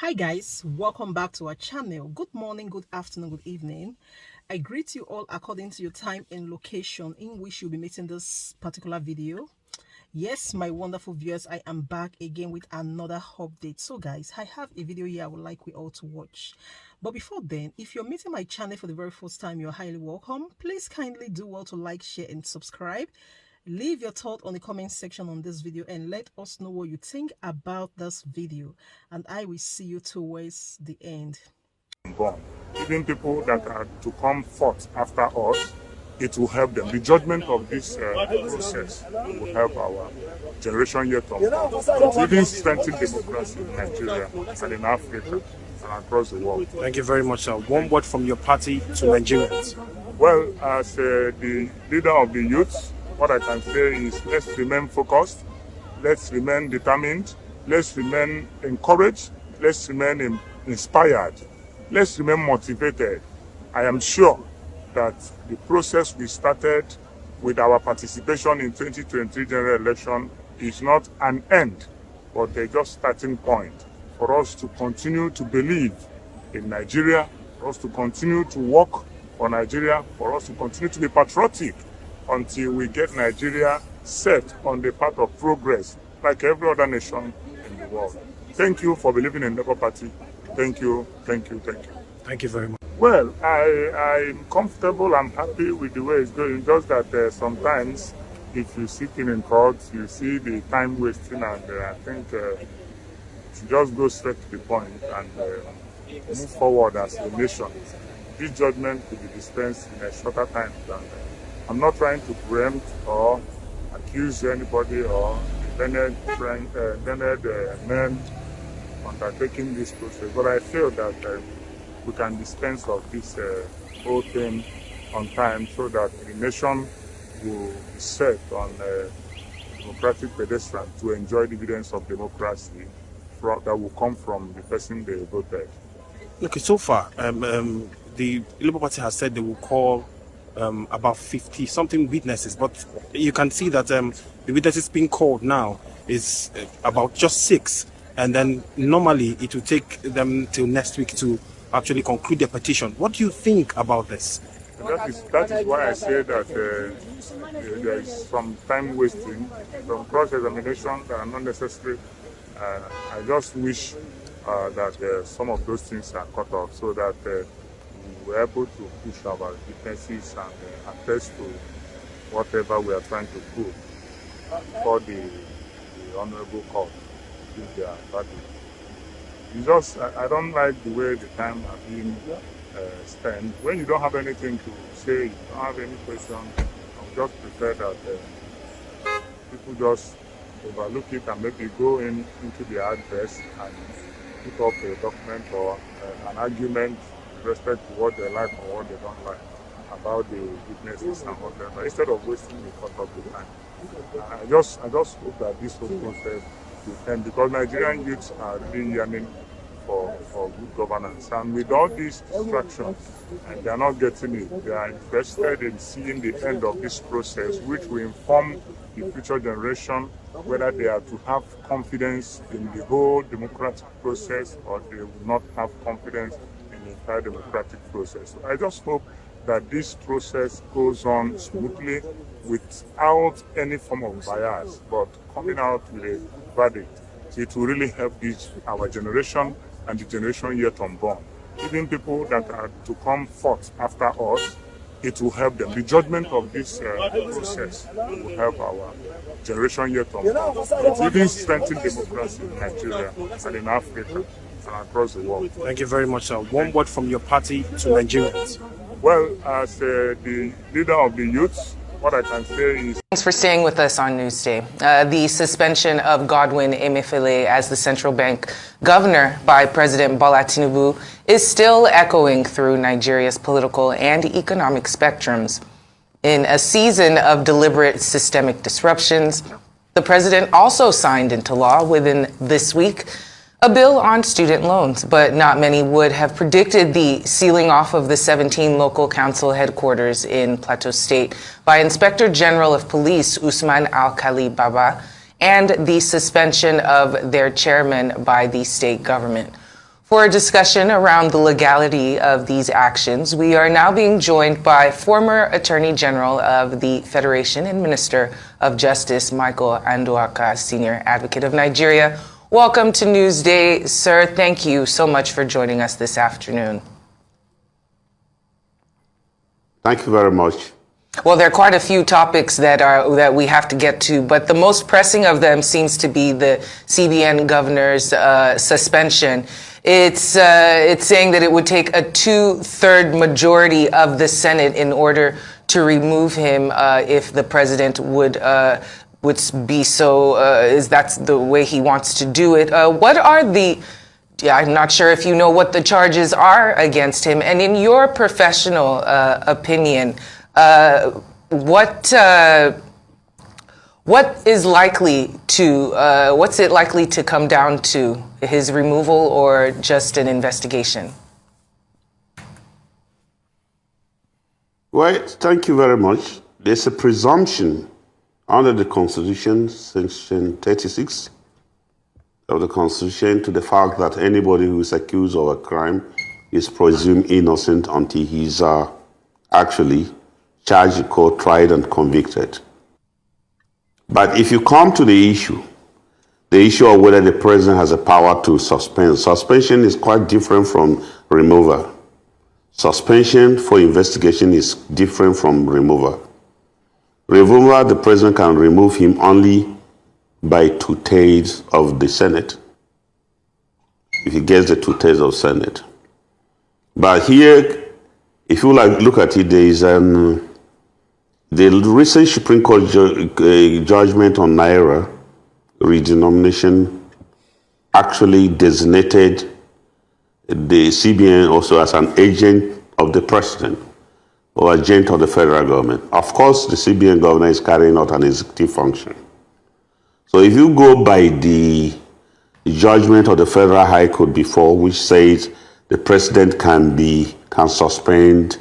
Hi guys, welcome back to our channel. Good morning, good afternoon, good evening. I greet you all according to your time and location in which you'll be making this particular video. Yes, my wonderful viewers, I am back again with another update. So guys, I have a video here I would like we all to watch. But before then, if you're meeting my channel for the very first time, you're highly welcome. Please kindly do well to like, share and subscribe. Leave your thought on the comment section on this video and let us know what you think about this video, and I will see you towards the end. Even people that are to come forth after us, it will help them. The judgment of this process will help our generation yet to come. It will even strengthen democracy in Nigeria and in Africa and across the world. Thank you very much, sir. One word from your party to Nigerians. Well, as the leader of the youth, what I can say is let's remain focused, let's remain determined, let's remain encouraged, let's remain inspired, let's remain motivated. I am sure that the process we started with our participation in 2023 general election is not an end, but a just starting point for us to continue to believe in Nigeria, for us to continue to work for Nigeria, for us to continue to be patriotic until we get Nigeria set on the path of progress like every other nation in the world. Thank you for believing in the Labour Party. Thank you, thank you, thank you. Thank you very much. Well, I'm comfortable, I'm happy with the way it's going, just that sometimes if you sit in court, you see the time wasting, and I think to just go straight to the point and move forward as a nation. This judgment could be dispensed in a shorter time than I'm not trying to preempt or accuse anybody or learned men undertaking this process, but I feel that we can dispense of this whole thing on time so that the nation will be set on a democratic pedestal to enjoy dividends of democracy that will come from the person they voted. Okay, so far, the Labour Party has said they will call about 50-something witnesses, but you can see that the witnesses being called now is about just 6, and then normally it will take them till next week to actually conclude their petition. What do you think about this? That is why I say that there is some time wasting, some cross-examination that are not necessary. I just wish that some of those things are cut off so that we were able to push our witnesses and attest to whatever we are trying to prove for the honorable court to give their verdict. It's just, I don't like the way the time has been spent. When you don't have anything to say, you don't have any question, I would just prefer that people just overlook it and maybe go into the address and put up a document or an argument with respect to what they like or what they don't like about the witnesses and whatever, instead of wasting the cut of the time. I just hope that this whole process will end, because Nigerian youths are really yearning for good governance, and with all these distractions, and they are not getting it. They are interested in seeing the end of this process, which will inform the future generation whether they are to have confidence in the whole democratic process or they will not have confidence in the entire democratic process. So I just hope that this process goes on smoothly without any form of bias, but coming out with a verdict. It will really help our generation and the generation yet unborn. Even people that are to come forth after us, it will help them. The judgment of this process will help our generation yet unborn. It will even strengthen democracy in Nigeria and in Africa and across the world. Thank you very much, sir. One word from your party to Nigerians. Well, as the leader of the youth, what I can say is... Thanks for staying with us on Newsday. The suspension of Godwin Emefiele as the central bank governor by President Bola Tinubu is still echoing through Nigeria's political and economic spectrums. In a season of deliberate systemic disruptions, the president also signed into law within this week a bill on student loans, but not many would have predicted the sealing off of the 17 local council headquarters in Plateau State by Inspector General of Police Usman Alkali Baba and the suspension of their chairman by the state government. For a discussion around the legality of these actions, we are now being joined by former Attorney General of the Federation and Minister of Justice, Michael Anduaka, Senior Advocate of Nigeria. Welcome to Newsday, sir. Thank you so much for joining us this afternoon. Thank you very much. Well, there are quite a few topics that we have to get to, but the most pressing of them seems to be the CBN governor's suspension. It's saying that it would take a 2/3 majority of the Senate in order to remove him if the president would be so. That's the way he wants to do it. What are the? Yeah, I'm not sure if you know what the charges are against him, and in your professional opinion. What's it likely to come down to? His removal or just an investigation? Well, thank you very much. There's a presumption under the Constitution, Section 36 of the Constitution, to the fact that anybody who is accused of a crime is presumed innocent until he's actually charged in court, tried, and convicted. But if you come to the issue of whether the president has the power to suspend, suspension is quite different from removal. Suspension for investigation is different from removal. Removal, the president can remove him only by 2/3 of the Senate, if he gets the 2/3 of Senate. But here, if you look at it, there is the recent Supreme Court judgment on Naira redenomination actually designated the CBN also as an agent of the president or agent of the federal government. Of course, the CBN governor is carrying out an executive function. So if you go by the judgment of the Federal High Court before, which says the president can suspend,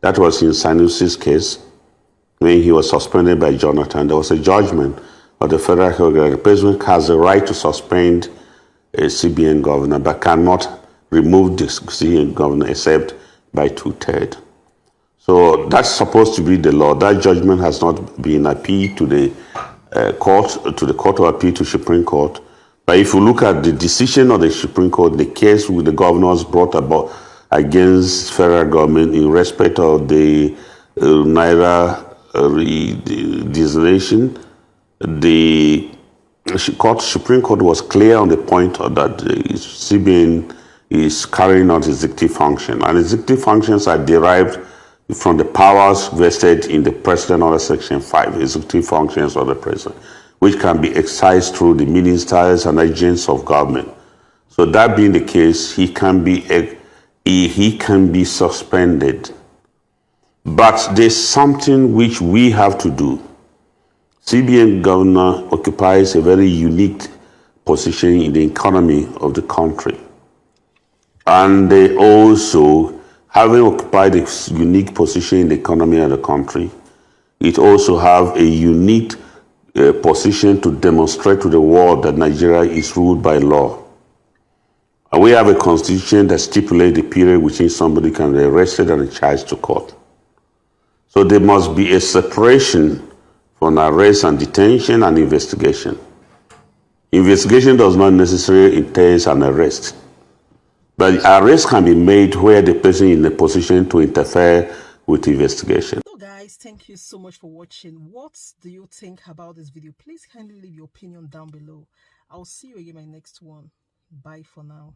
that was in Sanusi's case, when he was suspended by Jonathan, there was a judgment of the Federal Court that the president has the right to suspend a CBN governor, but cannot remove the CBN governor except by 2/3. So that's supposed to be the law. That judgment has not been appealed to the Court of Appeal to Supreme Court. But if you look at the decision of the Supreme Court, the case with the governors brought about against federal government in respect of the Naira designation, the Supreme Court was clear on the point that the CBN is carrying out executive function, and executive functions are derived from the powers vested in the president under Section 5, executive functions of the president, which can be exercised through the ministers and agents of government. So that being the case, he can be suspended. But there's something which we have to do. CBN governor occupies a very unique position in the economy of the country. And they also, having occupied a unique position in the economy of the country, it also have a unique position to demonstrate to the world that Nigeria is ruled by law. And we have a constitution that stipulates the period within somebody can be arrested and charged to court. So there must be a separation from arrest and detention and investigation. Investigation does not necessarily entail an arrest. But arrest can be made where the person is in a position to interfere with investigation. So guys, thank you so much for watching. What do you think about this video? Please kindly leave your opinion down below. I'll see you again in my next one. Bye for now.